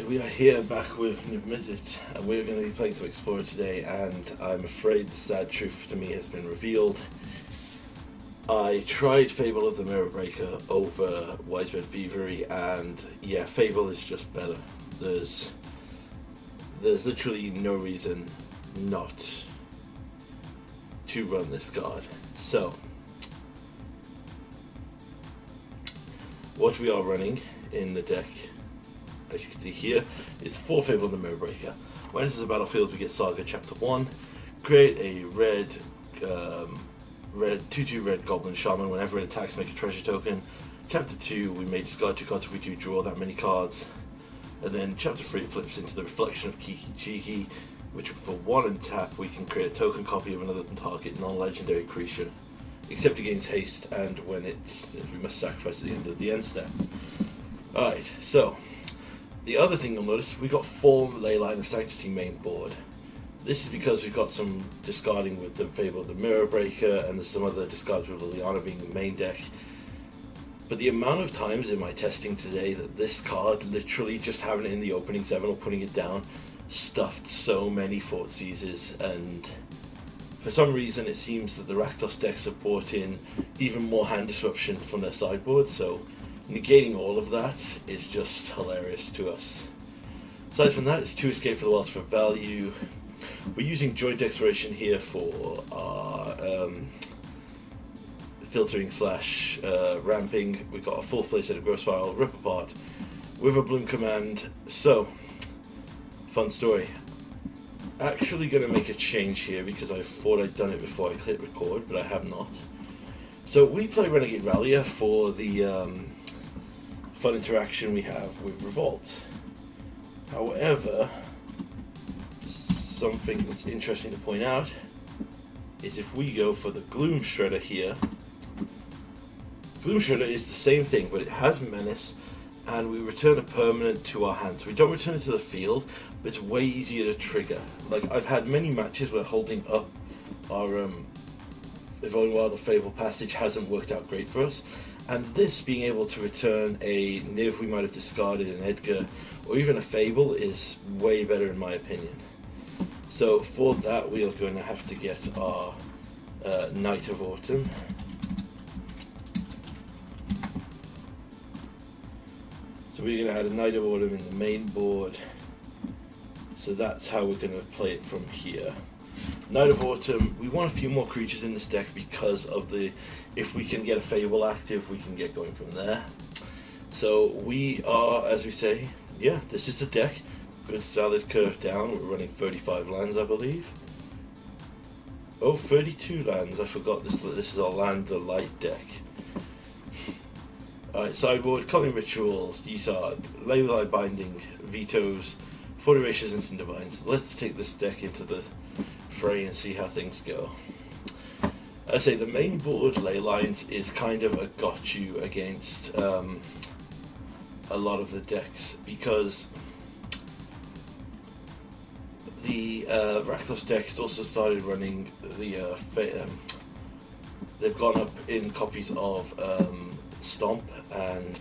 we are here back with New Visit, and we're going to be playing some Explorer today, and I'm afraid the sad truth to me has been revealed. I tried Fable of the Mirror Breaker over Widespread Thievery, and yeah, Fable is just better. There's literally no reason not to run this card. So, what we are running in the deck, as you can see here, is 4 Fable of the Mirror Breaker. When it enters the battlefield, we get Saga Chapter 1. Create a red 2/2 red Goblin Shaman. Whenever it attacks, make a treasure token. Chapter 2, we may discard 2 cards if we do draw that many cards. And then Chapter 3 flips into the Reflection of Kiki Chiki, which for 1 and tap, we can create a token copy of another target non-legendary creature, except it gains haste, and when we must sacrifice at the end of the end step. Alright, so the other thing you'll notice, we got 4 Leyline of Sanctity main board. This is because we've got some discarding with the Fable of the Mirror Breaker, and there's some other discards with Liliana being the main deck. But the amount of times in my testing today that this card, literally just having it in the opening 7 or putting it down, stuffed so many Fort Seizes, and for some reason it seems that the Rakdos decks have brought in even more hand disruption from their sideboard, so negating all of that is just hilarious to us. Aside from that, it's 2 Escape for the Wilds for value. We're using Joint Exploration here for our filtering / ramping. We've got a full playset of Growth Spiral, Rip Apart, with a Bloom Command. So, fun story. Actually going to make a change here because I thought I'd done it before I hit record, but I have not. So we play Renegade Rallier for the fun interaction we have with Revolt. However, something that's interesting to point out is if we go for the Gloom Shredder here, Gloom Shredder is the same thing, but it has Menace, and we return a permanent to our hand. So we don't return it to the field, but it's way easier to trigger. Like, I've had many matches where holding up our Evolving Wild or Fable Passage hasn't worked out great for us, and this being able to return a Niv we might have discarded, an Edgar, or even a Fable is way better in my opinion. So for that, we are going to have to get our Knight of Autumn. So we're going to add a Knight of Autumn in the main board. So that's how we're going to play it from here. Knight of Autumn, we want a few more creatures in this deck because of if we can get a Fable active, we can get going from there. So we are, as we say, yeah, this is the deck. Good solid curve down. We're running 35 lands, I believe. Oh, 32 lands. I forgot this is our Land of Light deck. Alright, sideboard, Culling Rituals, Yesard, Leyline Binding, Vetoes, 40 Erasures, Instant Divines. Let's take this deck into the fray and see how things go. I say the main board Leylines is kind of a got you against a lot of the decks, because the Rakdos deck has also started running the they've gone up in copies of Stomp and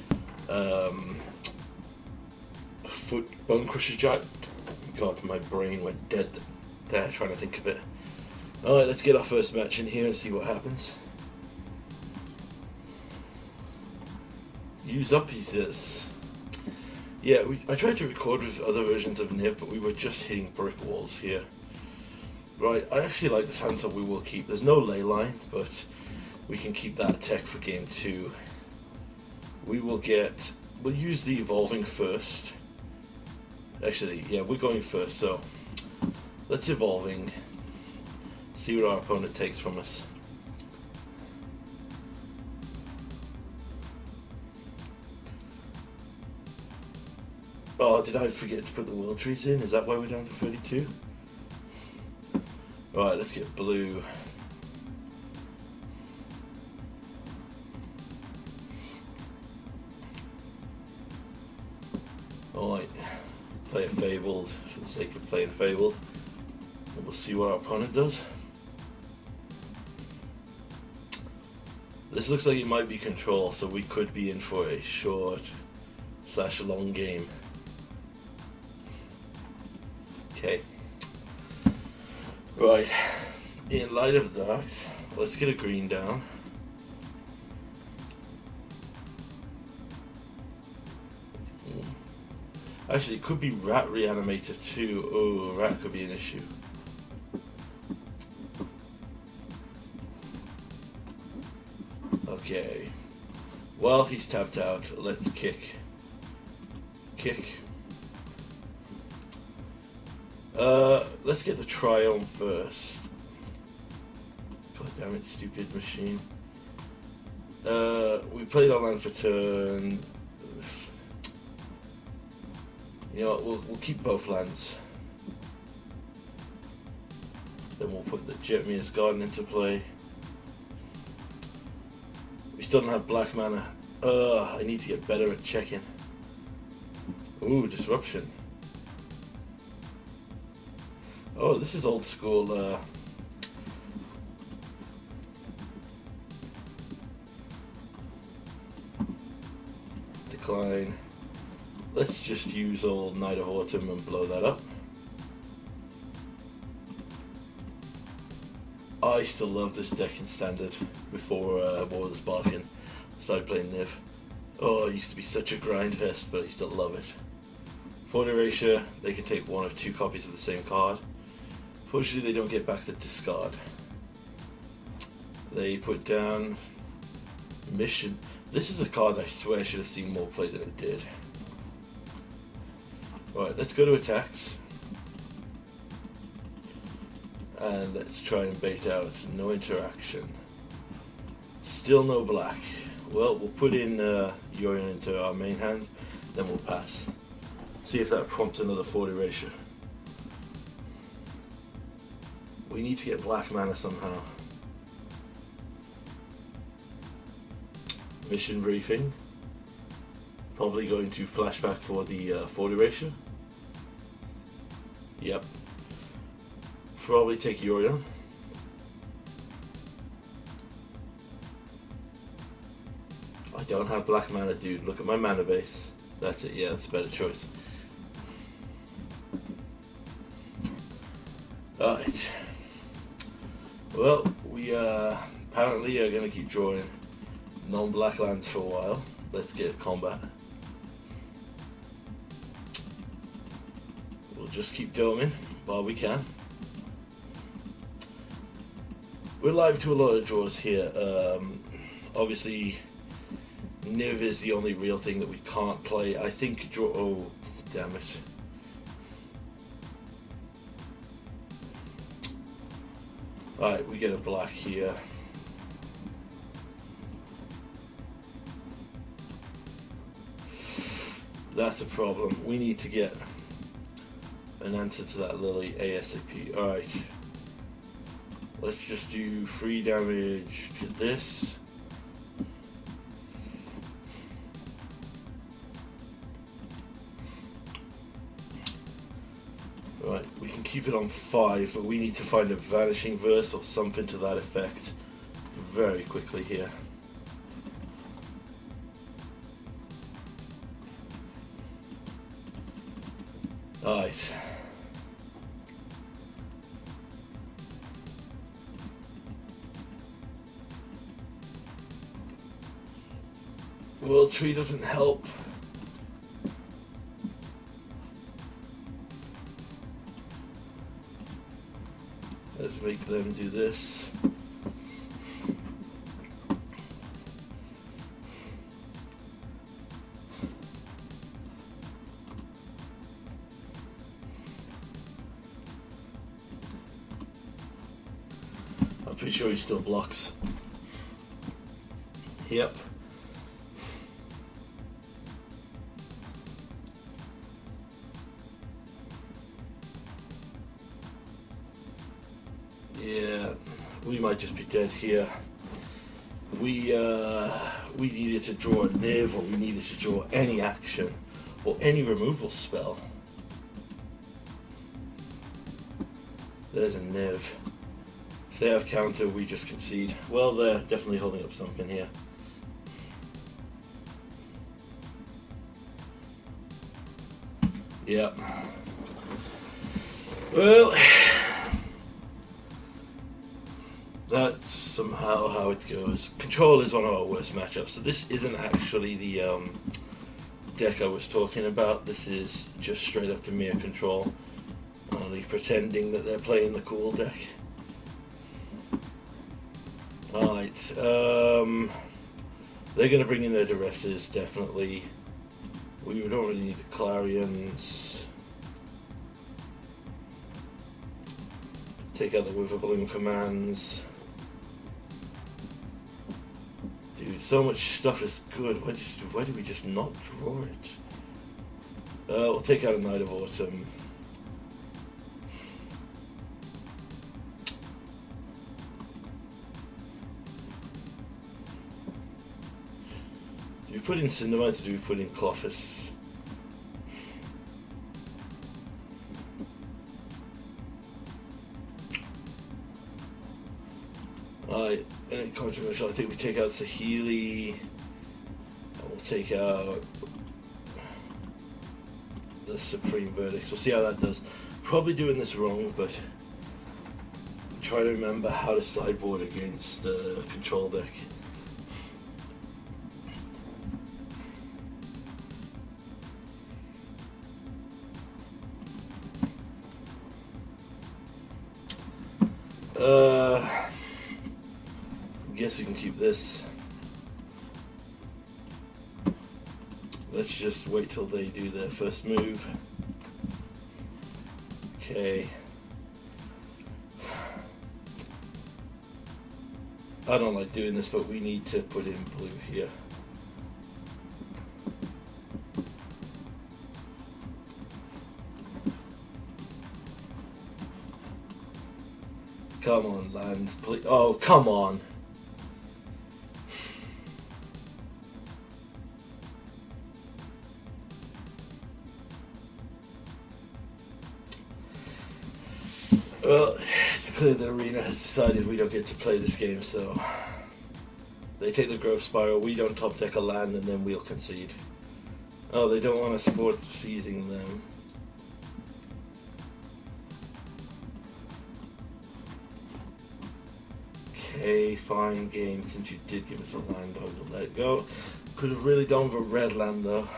Bone Crusher Giant. God, my brain went dead there trying to think of it. Alright, let's get our first match in here and see what happens. Use up, he says. Yeah, I tried to record with other versions of Niv, but we were just hitting brick walls here. Right, I actually like this hand, so we will keep. There's no Leyline, but we can keep that tech for game 2. We'll use the Evolving first. Actually, yeah, we're going first, so let's Evolving. See what our opponent takes from us. Oh, did I forget to put the World Trees in? Is that why we're down to 32? Right, let's get blue. Alright, play a Fabled for the sake of playing Fabled. And we'll see what our opponent does. This looks like it might be control, so we could be in for a short / long game. Okay. Right. In light of that, let's get a green down. Actually, it could be rat reanimator too. Oh, rat could be an issue. Okay. Well, he's tapped out. Let's kick. Kick. Let's get the Triumph first. God damn it, stupid machine. We played our land for turn. You know what, we'll keep both lands. Then we'll put the Jetmir's Garden into play. We still don't have black mana. I need to get better at checking. Ooh, Disruption. Oh, this is old school. Decline. Let's just use old Knight of Autumn and blow that up. I still love this deck in Standard before War of the Sparking. Started playing Niv. Oh, it used to be such a grind fest, but I still love it. For erasure, they can take one of two copies of the same card. Fortunately, they don't get back the discard. They put down Mission. This is a card I swear should have seen more play than it did. Right, let's go to attacks. And let's try and bait out. No interaction. Still no black. Well, we'll put in Yorion into our main hand, then we'll pass. See if that prompts another 40 erasure. We need to get black mana somehow. Mission briefing. Probably going to flashback for the 40 erasure. Yep. Probably take Yorion. I don't have black mana, dude. Look at my mana base. That's it. Yeah, that's a better choice. Alright. Well, we apparently are going to keep drawing non-black lands for a while. Let's get combat. We'll just keep doming while we can. We're live to a lot of draws here. Obviously, Niv is the only real thing that we can't play. I think draw. Oh, damn it. Alright, we get a black here. That's a problem. We need to get an answer to that Lily ASAP. Alright. Let's just do 3 damage to this. Right, we can keep it on 5, but we need to find a Vanishing Verse or something to that effect very quickly here. Alright. World Tree doesn't help. Let's make them do this. I'm pretty sure he still blocks. Yep. Yeah, we might just be dead here. We needed to draw a Niv, or we needed to draw any action or any removal spell. There's a Niv. If they have counter, we just concede. Well, they're definitely holding up something here. Yep. Well, that's somehow how it goes. Control is one of our worst matchups, so this isn't actually the deck I was talking about. This is just straight up to mere control, only pretending that they're playing the cool deck. Alright, they're going to bring in their Duresses, definitely. We don't really need the Clarions. Take out the Wither Balloon commands. Dude, so much stuff is good. Why do we just not draw it? We'll take out a Knight of Autumn. Do we put in Cindermines or do we put in Clophis? Any controversial? I think we take out Saheeli. And we'll take out the Supreme Verdict. We'll see how that does. Probably doing this wrong, but try to remember how to sideboard against the control deck. Guess we can keep this. Let's just wait till they do their first move. Okay. I don't like doing this, but we need to put in blue here. Come on, lands, please. Oh, come on. Well, it's clear that Arena has decided we don't get to play this game, so they take the Growth Spiral, we don't top deck a land, and then we'll concede. Oh, they don't want us for seizing them. Okay, fine game. Since you did give us a land, I will let it go. Could have really done with a red land though.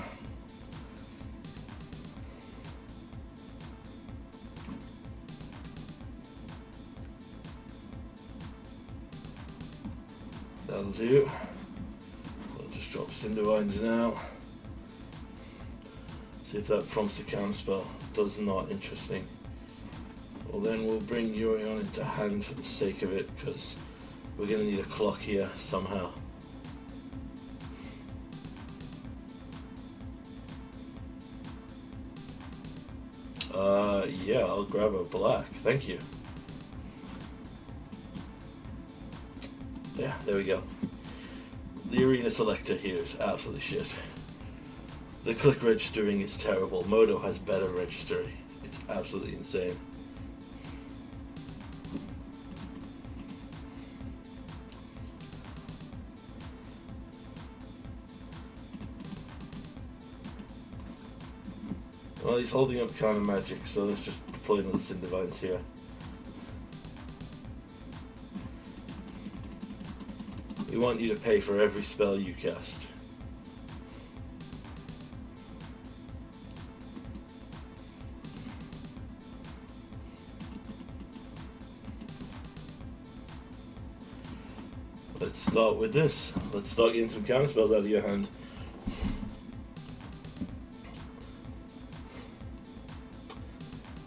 That'll do. I'll just drop Cindervines now. See if that prompts the counterspell. Does not. Interesting. Well, then we'll bring Yorion into hand for the sake of it, because we're going to need a clock here somehow. Yeah, I'll grab a black. Thank you. Yeah, there we go. The Arena Selector here is absolutely shit. The click registering is terrible. Modo has better registering. It's absolutely insane. Well, he's holding up counter magic, so let's just deploy another Cindervines here. We want you to pay for every spell you cast. Let's start with this. Let's start getting some counter spells out of your hand.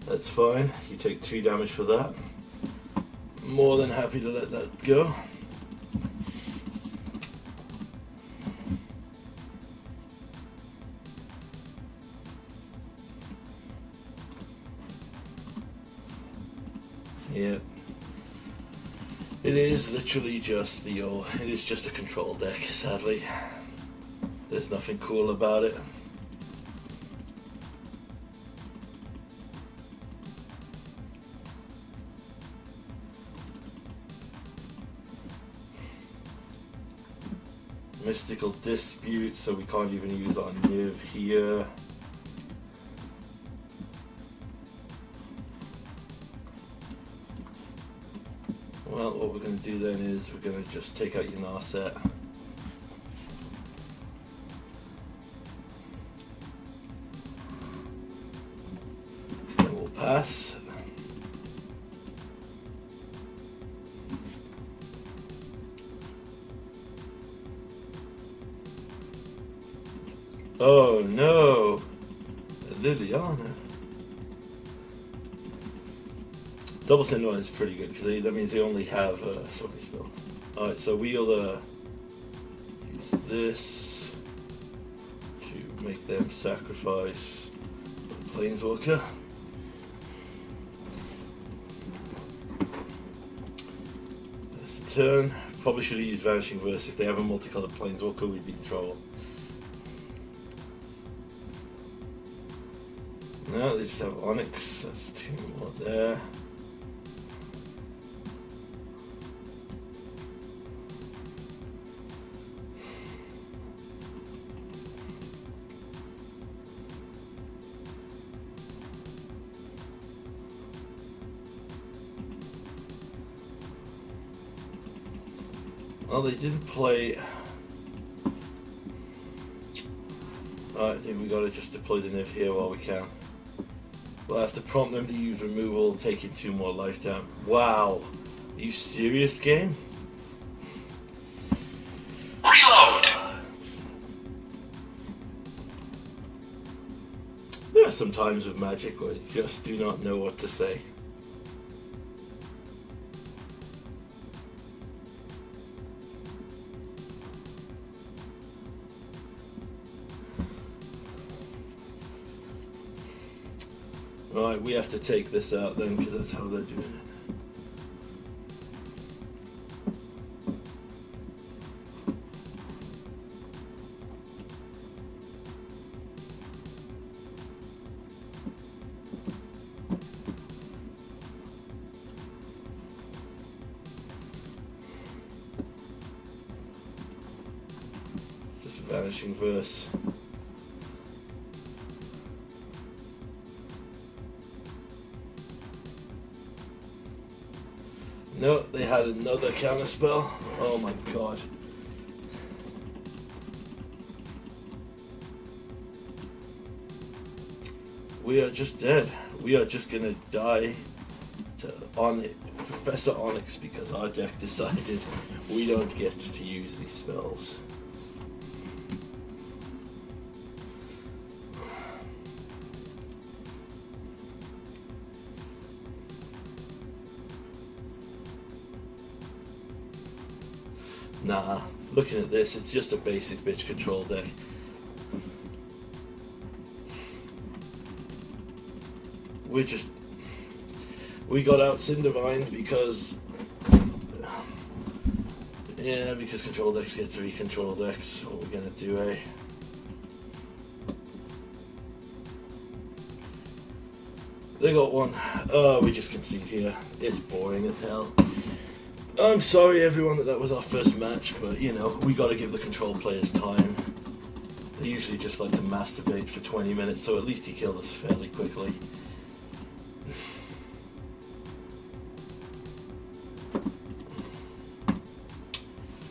That's fine. You take 2 damage for that. More than happy to let that go. Yep. It is literally just it is just a control deck, sadly. There's nothing cool about it. Mystical Dispute, so we can't even use our Niv here. Well, what we're going to do then is we're going to just take out your Narset. And we'll pass. Oh no! Liliana. Double Syndrome is pretty good because that means they only have so many spells. Alright, so we'll use this to make them sacrifice the Planeswalker. That's the turn. Probably should have used Vanishing Verse. If they have a multicolored Planeswalker, we'd be in trouble. No, they just have Onyx. That's 2 more there. Well, they didn't play. Alright, then we gotta just deploy the Niv here while we can. We'll have to prompt them to use removal, taking 2 more life down. Wow! Are you serious, game? Reload! There are some times with Magic where you just do not know what to say. Right, we have to take this out then because that's how they're doing it. Just Vanishing Verse. No, they had another counter spell. Oh my god. We are just dead. We are just gonna die to Professor Onyx because our deck decided we don't get to use these spells. Nah, looking at this, it's just a basic bitch control deck. We got out Cindervine because control decks get 3 control decks. What we're gonna do, eh? They got 1. We just concede here. It's boring as hell. I'm sorry everyone that was our first match, but you know, we gotta give the control players time. They usually just like to masturbate for 20 minutes, so at least he killed us fairly quickly.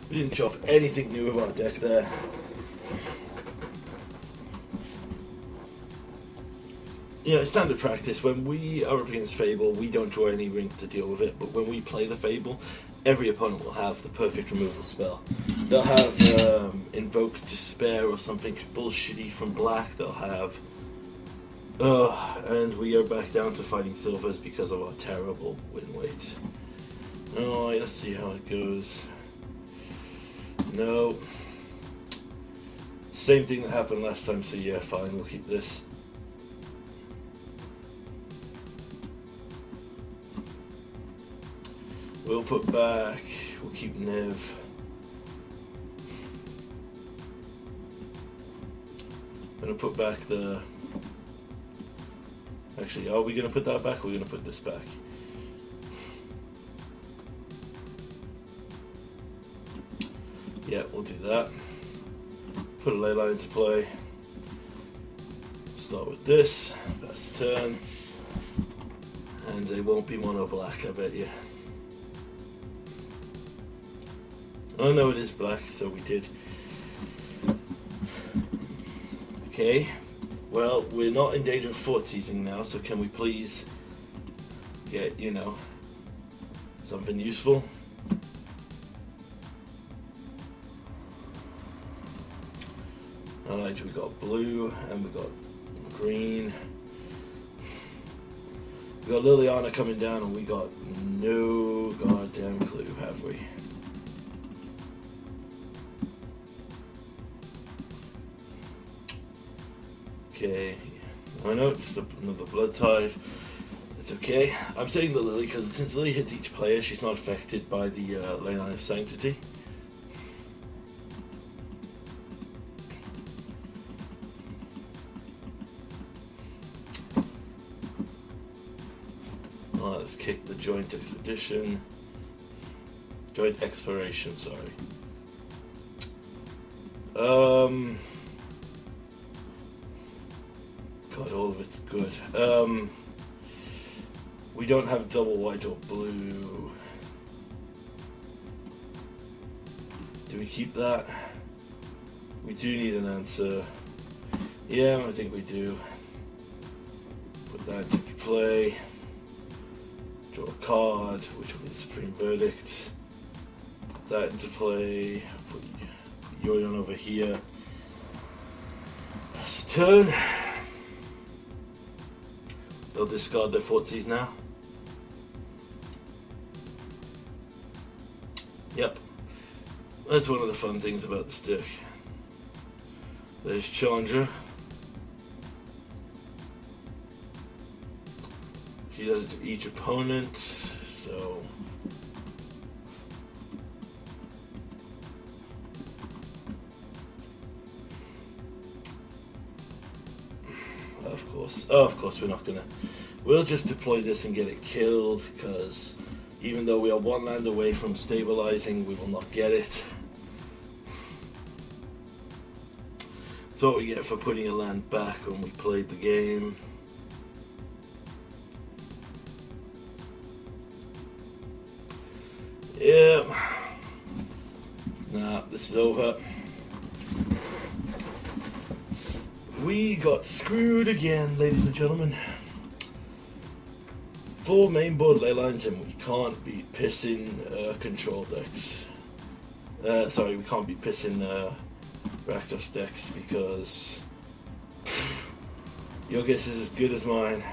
We didn't show off anything new of our deck there. You know, standard practice, when we are up against Fable, we don't draw any ring to deal with it, but when we play the Fable, every opponent will have the perfect removal spell. They'll have Invoke Despair or something bullshitty from black, they'll have... and we are back down to fighting silvers because of our terrible win weight. Alright, let's see how it goes. No. Same thing that happened last time, so yeah, fine, we'll keep this. We'll put back, we'll keep Niv. I'm gonna put back the... Actually, are we gonna put that back or are we gonna put this back? Yeah, we'll do that. Put a Leyline into play. Start with this, pass the turn. And they won't be mono black, I bet you. Oh no, it is black, so we did. Okay, well, we're not in danger of fort seizing now, so can we please get, you know, something useful? Alright, we got blue and we got green. We got Liliana coming down and we got no goddamn clue, have we? Okay, I know, just another blood tide. It's okay. I'm saying the Lily because since Lily hits each player, she's not affected by the Leyline Sanctity. Let's kick the joint expedition. Joint exploration, sorry. God, all of it's good. We don't have double white or blue. Do we keep that? We do need an answer. Yeah, I think we do. Put that into play. Draw a card, which will be the Supreme Verdict. Put that into play. Put Yoyon over here. That's the turn. They'll discard their fortsies now. Yep. That's one of the fun things about this deck. There's Chandra. She does it to each opponent, so of course we're not gonna. We'll just deploy this and get it killed, because even though we are one land away from stabilizing, we will not get it. That's what we get for putting a land back when we played the game. Yep. Nah, this is over. We got screwed again, ladies and gentlemen. 4 main board ley lines and we can't beat pissing control decks. Sorry, we can't beat pissing Rakdos decks because your guess is as good as mine.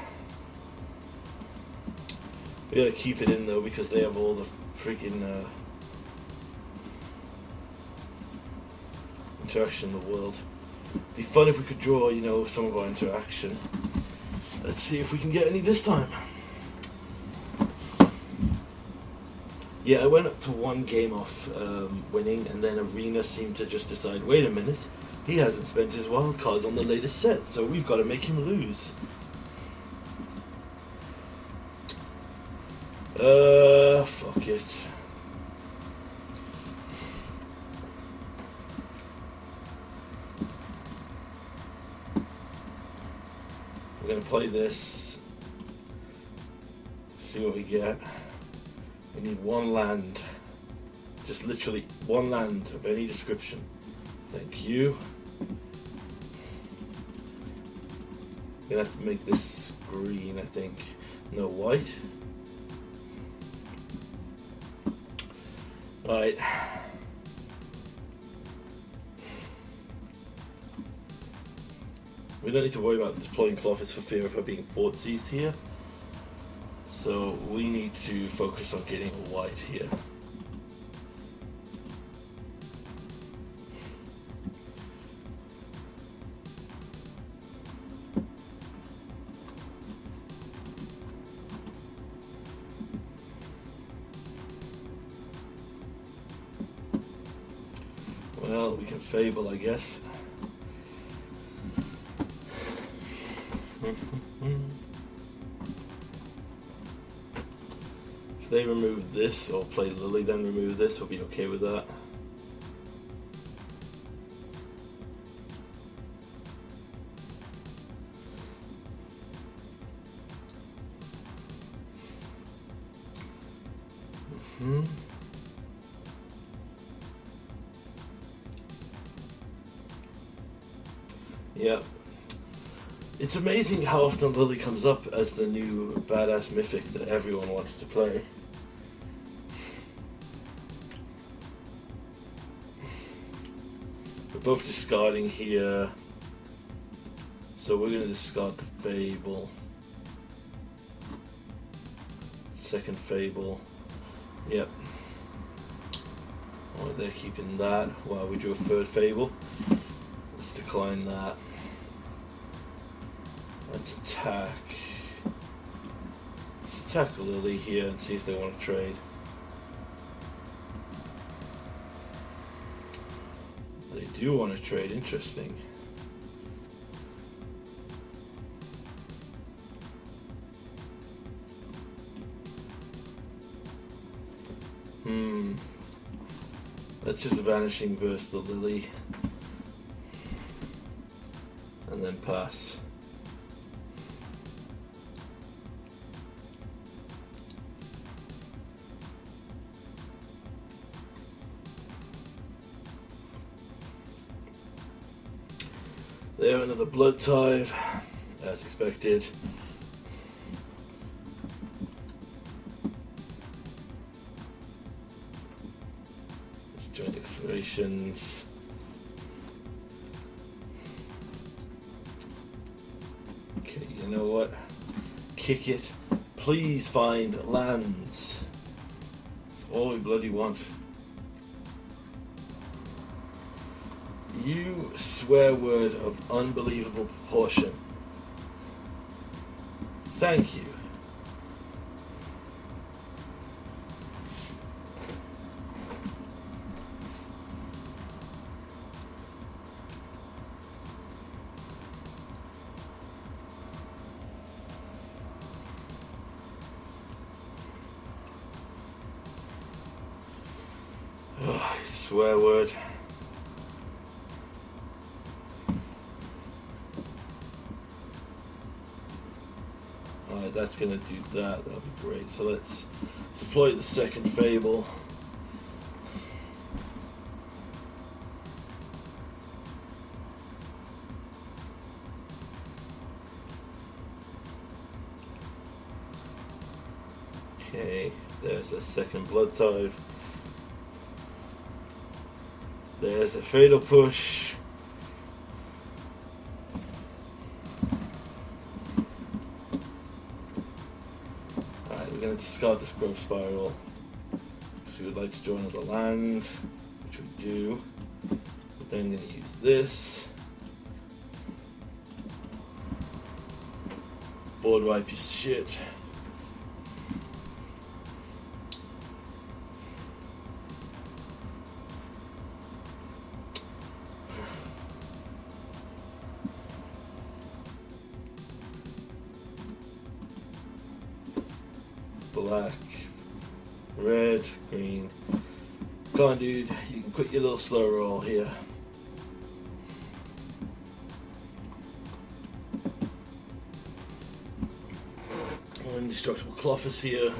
We gotta keep it in though because they have all the freaking interaction in the world. It'd be fun if we could draw, you know, some of our interaction. Let's see if we can get any this time. Yeah, I went up to 1 game off winning, and then Arena seemed to just decide, wait a minute, he hasn't spent his wild cards on the latest set, so we've got to make him lose. Fuck it. We're gonna play this, see what we get. We need 1 land, just literally 1 land of any description. Thank you. I'm gonna have to make this green, I think. No white. Right. We don't need to worry about deploying Clovis for fear of her being fort seized here. So we need to focus on getting a white here. Well, we can fable, I guess. If they remove this or play Lily then remove this, we'll be okay with that. Yep. It's amazing how often Lily comes up as the new badass mythic that everyone wants to play. We're both discarding here. So we're going to discard the Fable. Second Fable. Yep. Oh, they're keeping that. Wow, we drew a third Fable. Let's decline that. Let's attack. Let's attack Lily here and see if they want to trade. They do want to trade. Interesting. That's just Vanishing versus the Lily. And then pass. There, another Blood Tithe, as expected. Joint explorations. Okay, you know what? Kick it. Please find lands. That's all we bloody want. You swear word of unbelievable proportion. Thank you. Swear word. Alright, that's going to do that. That'll be great. So let's deploy the second Fable. Okay, there's a second Blood Tithe. There's a Fatal Push. Alright, we're going to discard this Growth Spiral. If we would like to join another land, which we do. But then I'm going to use this. Board wipe your shit. Black, red, green. Go on, dude. You can quit your little slow roll here. Indestructible Cloth is here.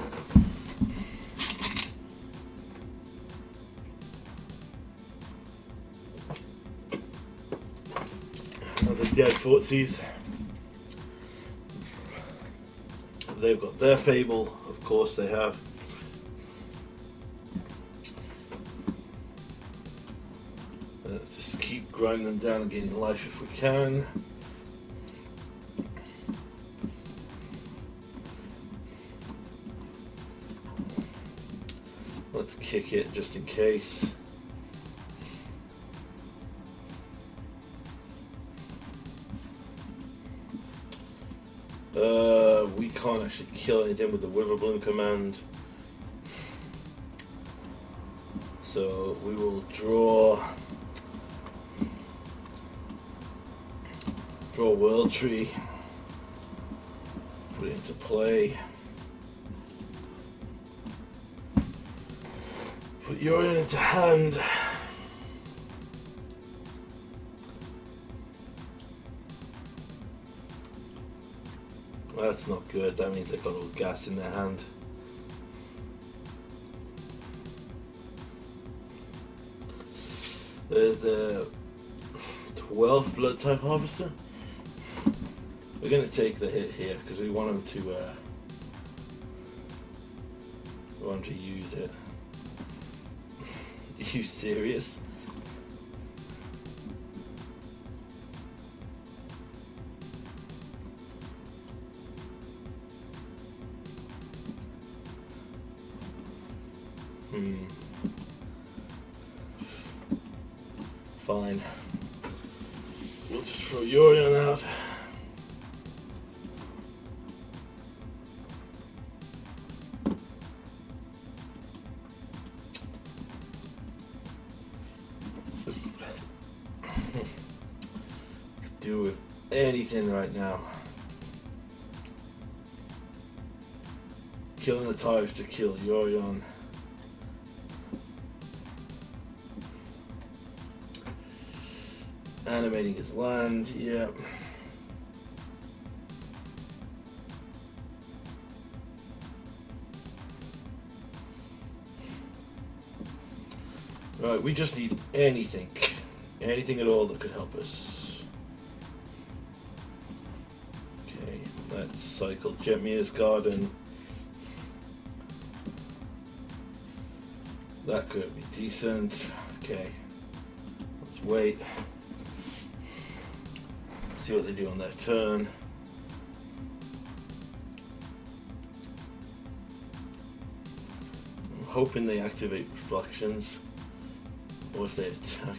Another dead Fortsies. They've got their Fable, of course they have. Let's just keep grinding them down and gaining life if we can. Let's kick it just in case. We can't actually kill anything with the Witherbloom command. So we will draw World Tree, put it into play. Put Urian into hand. That's not good. That means they've got all gas in their hand. There's the 12th blood type harvester. We're going to take the hit here because we want him to use it. Are you serious? Fine. We'll just throw Yorion out. Do with anything right now. Killing the Tyves to kill Yorion. Animating his land, yeah. Right, we just need anything. Anything at all that could help us. Okay, let's cycle Jetmir's Garden. That could be decent. Okay, let's wait. See what they do on their turn. I'm hoping they activate reflections, or if they attack.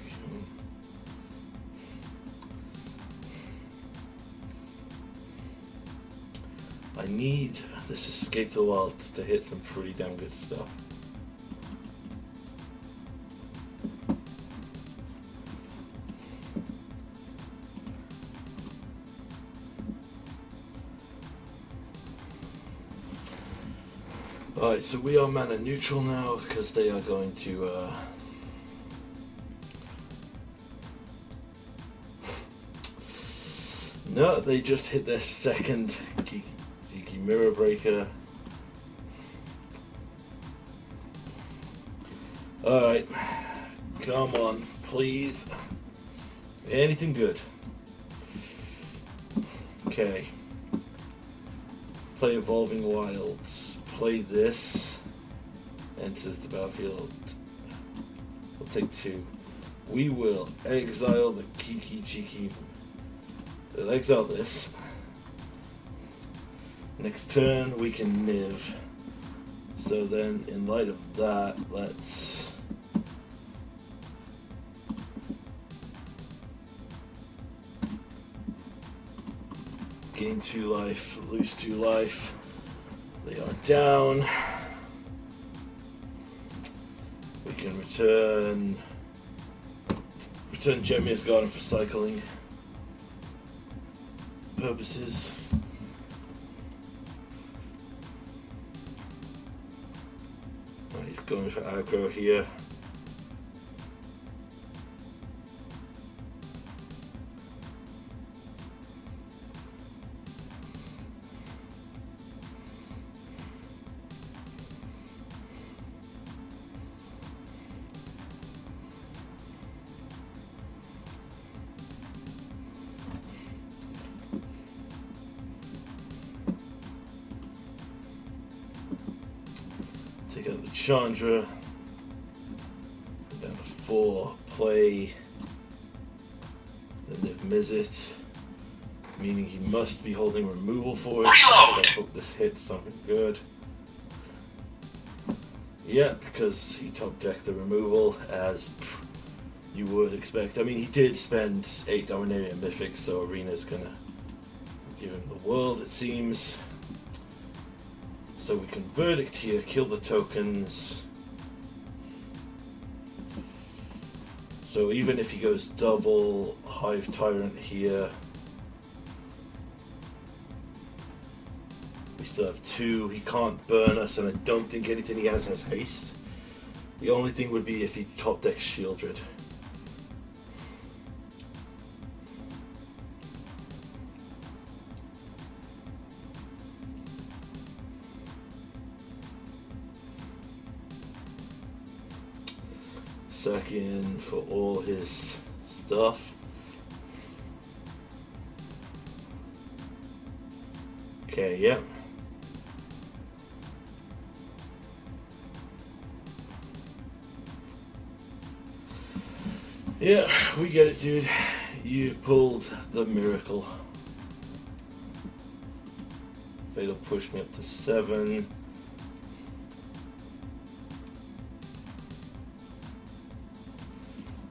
I need this Escape the Wilds to hit some pretty damn good stuff. Alright, so we are mana neutral now because they are going to no, they just hit their second Geeky Mirror Breaker. Alright, come on, please. Anything good. Okay. Play Evolving Wilds. Play this. Enters the battlefield. We'll take 2. We will exile the Cheeky. We'll exile this. Next turn we can Niv. So then, in light of that, let's gain 2 life, lose 2 life. They are down. We can return Jetmir's Garden for cycling purposes. Oh, he's going for aggro here. Take out the Chandra. Down to 4. Play the Niv Mizzet, meaning he must be holding removal for it. I hope this hits something good. Yeah, because he top decked the removal as you would expect. I mean, he did spend 8 Dominaria Mythics, so Arena's gonna give him the world, it seems. So we can Verdict here, kill the tokens. So even if he goes double Hive Tyrant here, we still have 2. He can't burn us, and I don't think anything he has haste. The only thing would be if he top decks Shieldred. Second for all his stuff. Okay, yeah. Yeah, we get it, dude. You pulled the miracle. Fate'll push me up to 7.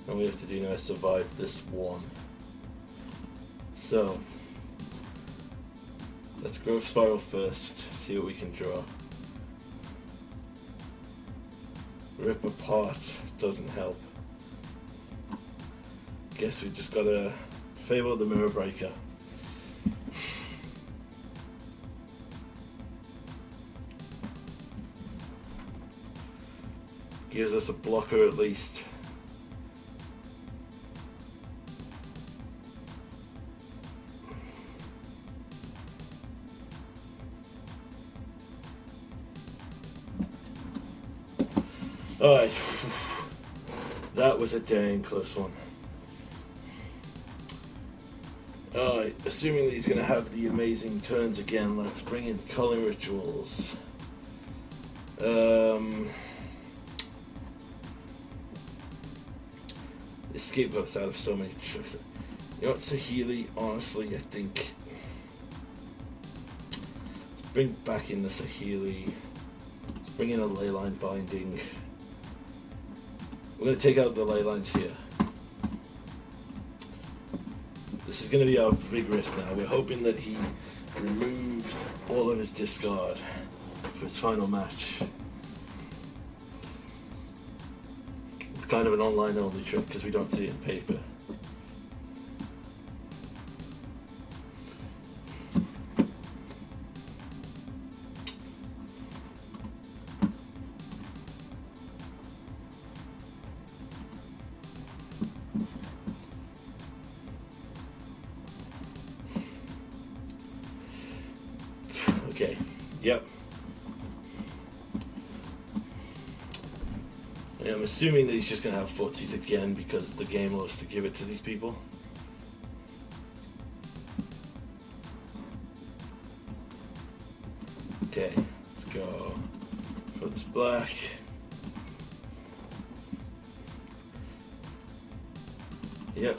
And we have to do now is survive this one. So, let's growth spiral first, see what we can draw. Rip apart doesn't help. Guess we just gotta Fable the Mirror Breaker. Gives us a blocker at least. Alright, that was a dang close one. Alright, assuming that he's going to have the amazing turns again, let's bring in Culling Rituals. Escape us out of so many tricks. You know what, Sahili, honestly, I think... Let's bring back in the Sahili. Let's bring in a Leyline binding. We're going to take out the Leylines here. This is going to be our big risk now. We're hoping that he removes all of his discard for his final match. It's kind of an online only trick because we don't see it in paper. Okay, yep. And I'm assuming that he's just going to have footies again because the game loves to give it to these people. Okay, let's go for this black. Yep.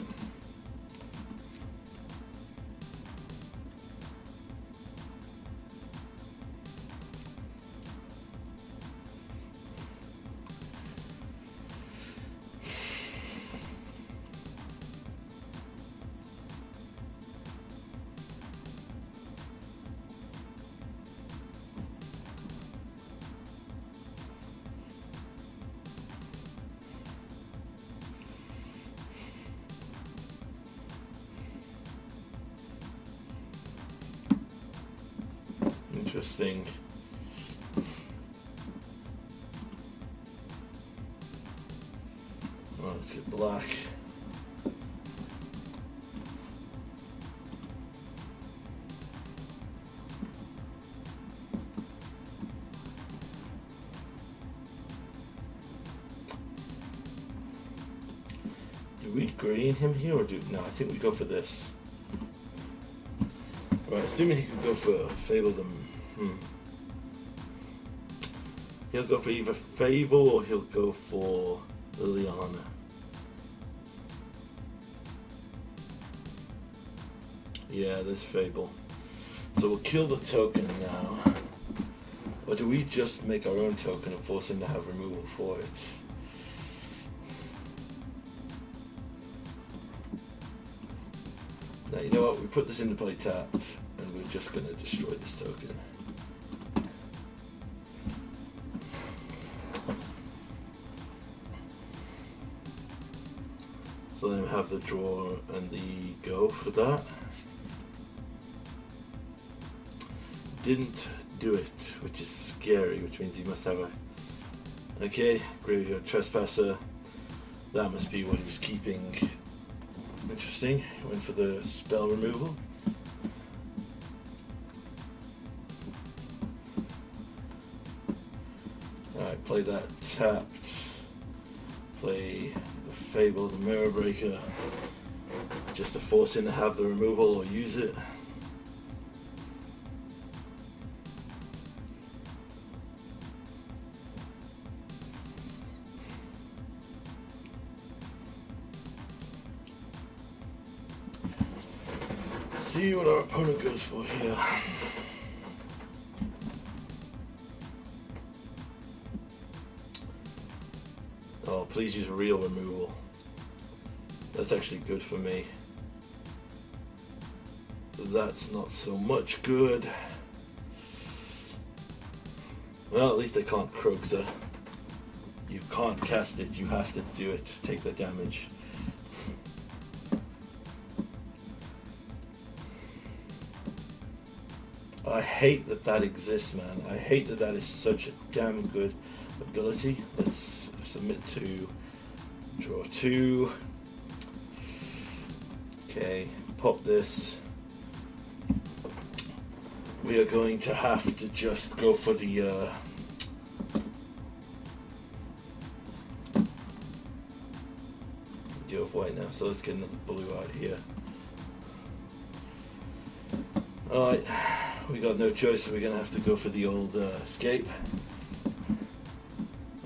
Interesting. Well, let's get black. Do we green him here or do no? I think we go for this. Right, assuming he could go for Fable them. He'll go for either Fable or he'll go for Liliana. Yeah, there's Fable. So we'll kill the token now. Or do we just make our own token and force him to have removal for it? Now, you know what? We put this into play tapped, and we're just going to destroy this token. So then we have the draw and the go for that. Didn't do it, which is scary, which means he must have a... Okay, Graveyard Trespasser. That must be what he was keeping. Interesting. Went for the spell removal. Alright, play that tapped. Play the Fable, the Mirror Breaker. Just to force him to have the removal or use it. see what our opponent goes for here. Oh, please use real removal. That's actually good for me. That's not so much good. Well, at least I can't Croaksa. You can't cast it, you have to do it to take the damage. I hate that that exists, man. I hate that that is such a damn good ability. Let's submit to draw 2. Okay, pop this. We are going to have to just go for the deal with white now. So let's get another blue out here. Alright, we got no choice, so we're going to have to go for the old escape.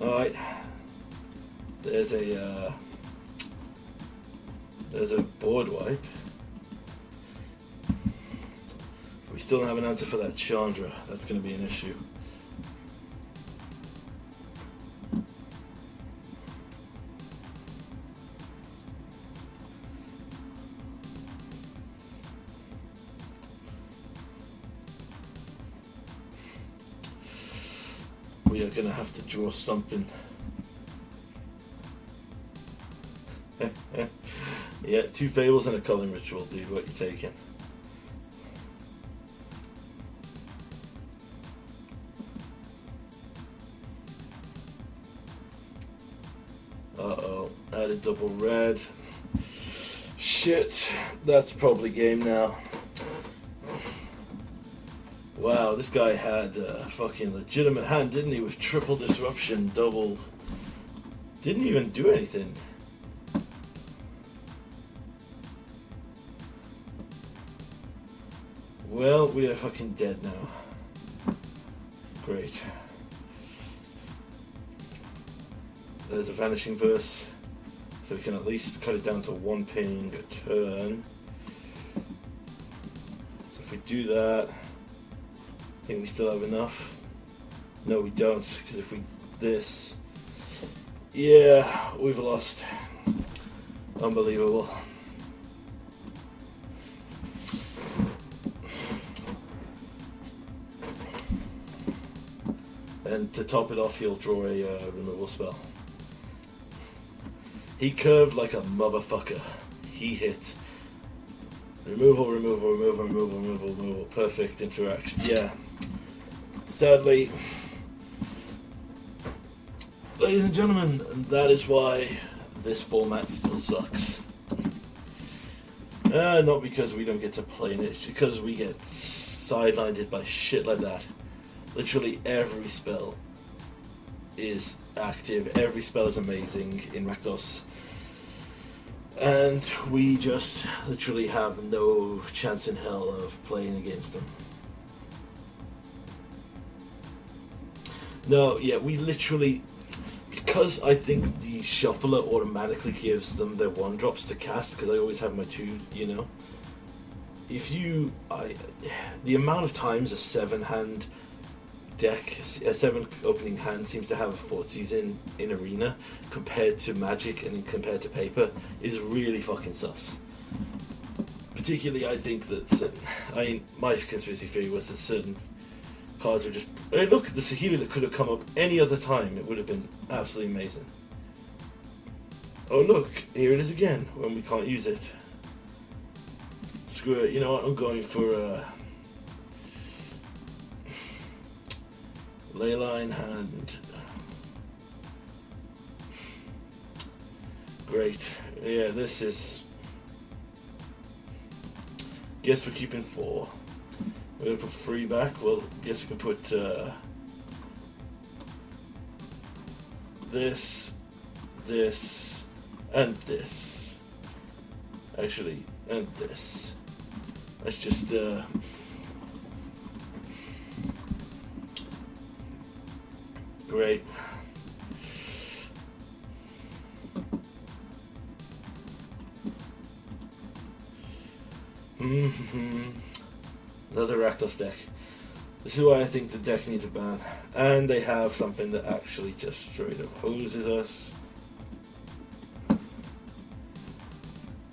Alright, there's a board wipe. We still don't have an answer for that Chandra. That's going to be an issue. We are going to have to draw something. Yeah, 2 fables and a culling ritual, dude. What you taking? Uh-oh, added double red. Shit, that's probably game now. Wow, this guy had a fucking legitimate hand, didn't he? With triple disruption, double. Didn't even do anything. Well, we are fucking dead now. Great. There's a Vanishing Verse, so we can at least cut it down to 1 ping a turn. So if we do that, I think we still have enough. No, we don't, because if we this, yeah, we've lost. Unbelievable. And to top it off, he'll draw a removal spell. He curved like a motherfucker. He hit. Removal, removal, removal, removal, removal, removal. Perfect interaction. Yeah. Sadly, ladies and gentlemen, that is why this format still sucks. Not because we don't get to play in it, it's because we get sidelined by shit like that. Literally every spell is active, every spell is amazing in Rakdos, and we just literally have no chance in hell of playing against them. No, yeah, we literally, because I think the shuffler automatically gives them their 1-drops to cast, because I always have my 2, you know. If you, the amount of times a 7-hand deck, a 7 opening hand seems to have forties in Arena compared to Magic and compared to Paper is really fucking sus. Particularly, I think that my conspiracy theory was that certain cards were just, look, the Saheeli that could have come up any other time, it would have been absolutely amazing. Oh look, here it is again when we can't use it. Screw it, you know what, I'm going for Leyline hand. Great. Yeah, this is. Guess we're keeping 4. We're gonna put 3 back. Well, guess we can put this, this, and this. Actually, and this. Let's just great. Another Rakdos deck. This is why I think the deck needs a ban. And they have something that actually just straight up hoses us.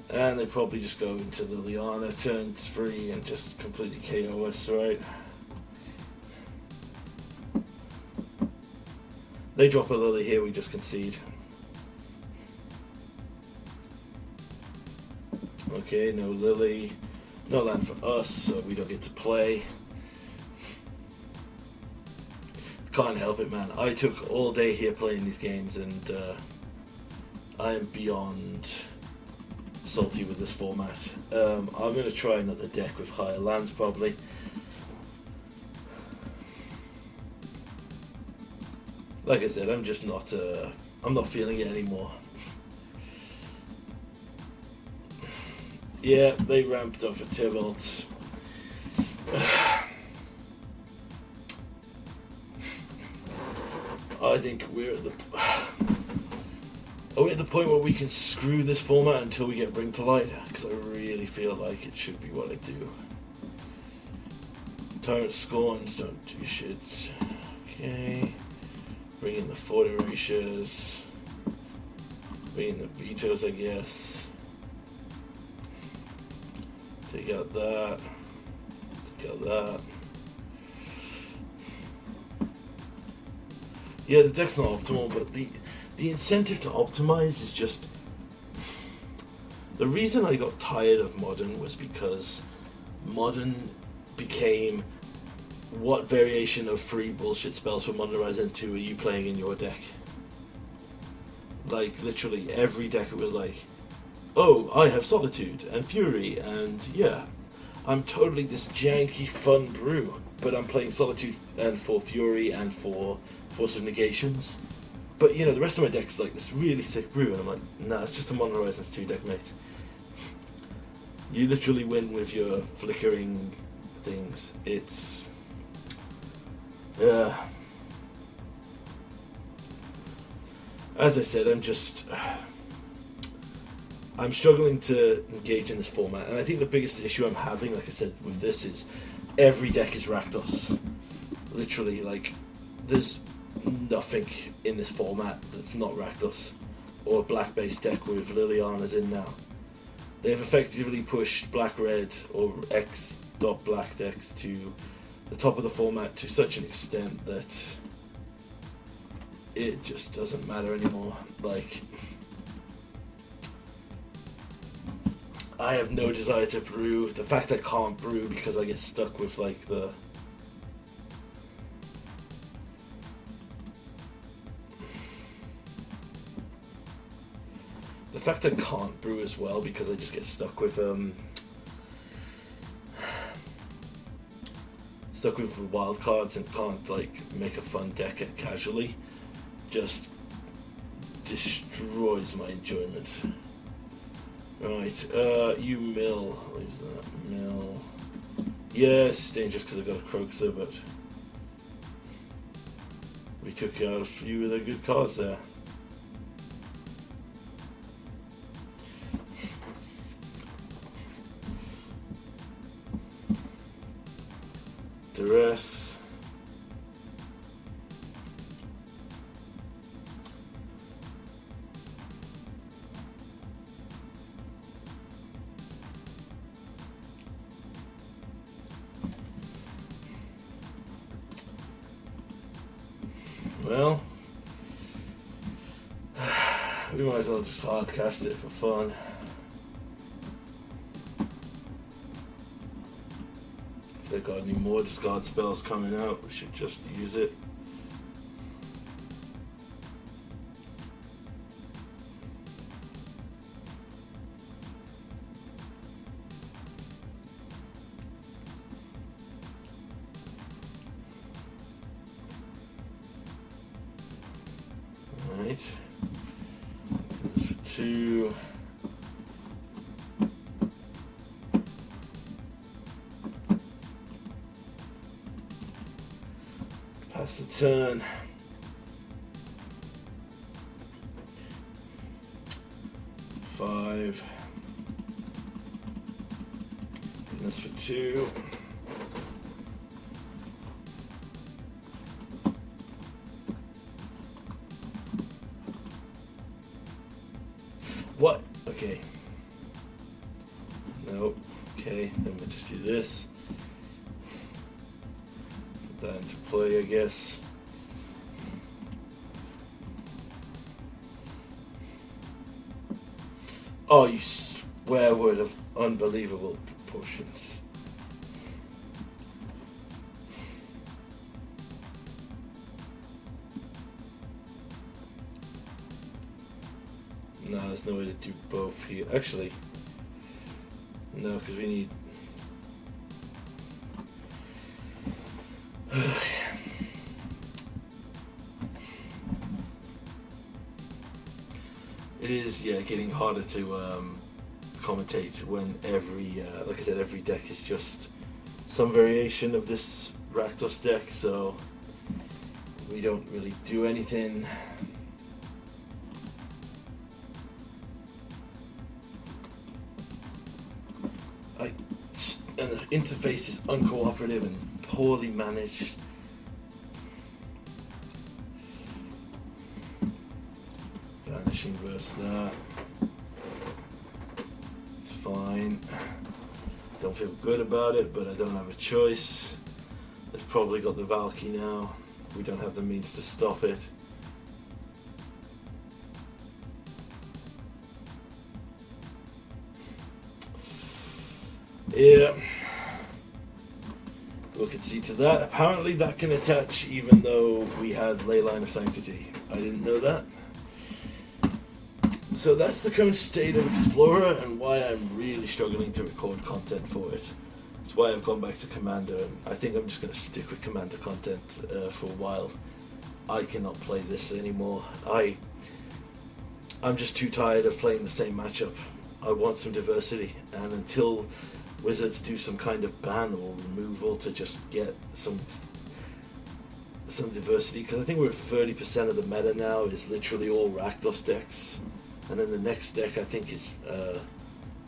And they probably just go into Liliana turn 3 and just completely KO us, right? They drop a Lily here, we just concede. Okay, no Lily. No land for us, so we don't get to play. Can't help it, man. I took all day here playing these games, and I am beyond salty with this format. I'm going to try another deck with higher lands, probably. Like I said, I'm just not. I'm not feeling it anymore. Yeah, they ramped up for Tybalt. I think we're at the. Are we at the point where we can screw this format until we get Bring to Light? Because I really feel like it should be what I do. Tyrant Scorns don't do shit. Okay. Bring in the Fort Erasures. Bring in the Vetoes, I guess. Take out that. Take out that. Yeah, the deck's not optimal, but the incentive to optimize is just... The reason I got tired of Modern was because Modern became what variation of free bullshit spells from Modern Horizon 2 are you playing in your deck? Like, literally every deck it was like, oh, I have Solitude and Fury, and yeah, I'm totally this janky fun brew, but I'm playing Solitude and for Fury and for Force of Negations. But, you know, the rest of my deck's like this really sick brew, and I'm like, nah, it's just a Modern Horizons 2 deck, mate. You literally win with your flickering things. It's... as I said, I'm struggling to engage in this format, and I think the biggest issue I'm having, like I said, with this is every deck is Rakdos. Literally, like, there's nothing in this format that's not Rakdos, or a black-based deck with Liliana's in now. They've effectively pushed black-red or X.black decks to the top of the format to such an extent that it just doesn't matter anymore. Like, I have no desire to brew. The fact I can't brew because I get stuck with like the fact I can't brew as well because I just get stuck with wild cards and can't like make a fun deck casually, just destroys my enjoyment. Right, you mill. What is that? Mill. Yeah, it's dangerous because I've got a Croxer, but we took out a few of the good cards there. Duress. Well, we might as well just hard cast it for fun. If they've got any more discard spells coming out, we should just use it. Alright. Two. Pass the turn. Five. That's for 2. What? Okay. Nope. Okay, then we'll just do this. Put that into play, I guess. Oh, you swear word of unbelievable proportions. No, there's no way to do both here. Actually, no, because we need... It is, yeah, getting harder to commentate when every, like I said, every deck is just some variation of this Rakdos deck, so we don't really do anything. And the interface is uncooperative and poorly managed. Vanishing versus that. It's fine. Don't feel good about it, but I don't have a choice. They've probably got the Valky now. We don't have the means to stop it. Yeah. We'll concede to that. Apparently that can attach even though we had Leyline of Sanctity. I didn't know that. So that's the current state of Explorer and why I'm really struggling to record content for it. That's why I've gone back to Commander, and I think I'm just going to stick with Commander content for a while. I cannot play this anymore. I'm just too tired of playing the same matchup. I want some diversity, and until Wizards do some kind of ban or removal to just get some diversity, because I think we're at 30% of the meta now is literally all Rakdos decks, and then the next deck I think is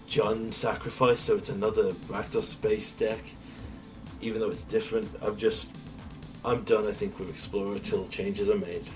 Jund Sacrifice, so it's another Rakdos based deck, even though it's different. I'm done, I think, with Explorer till changes are made.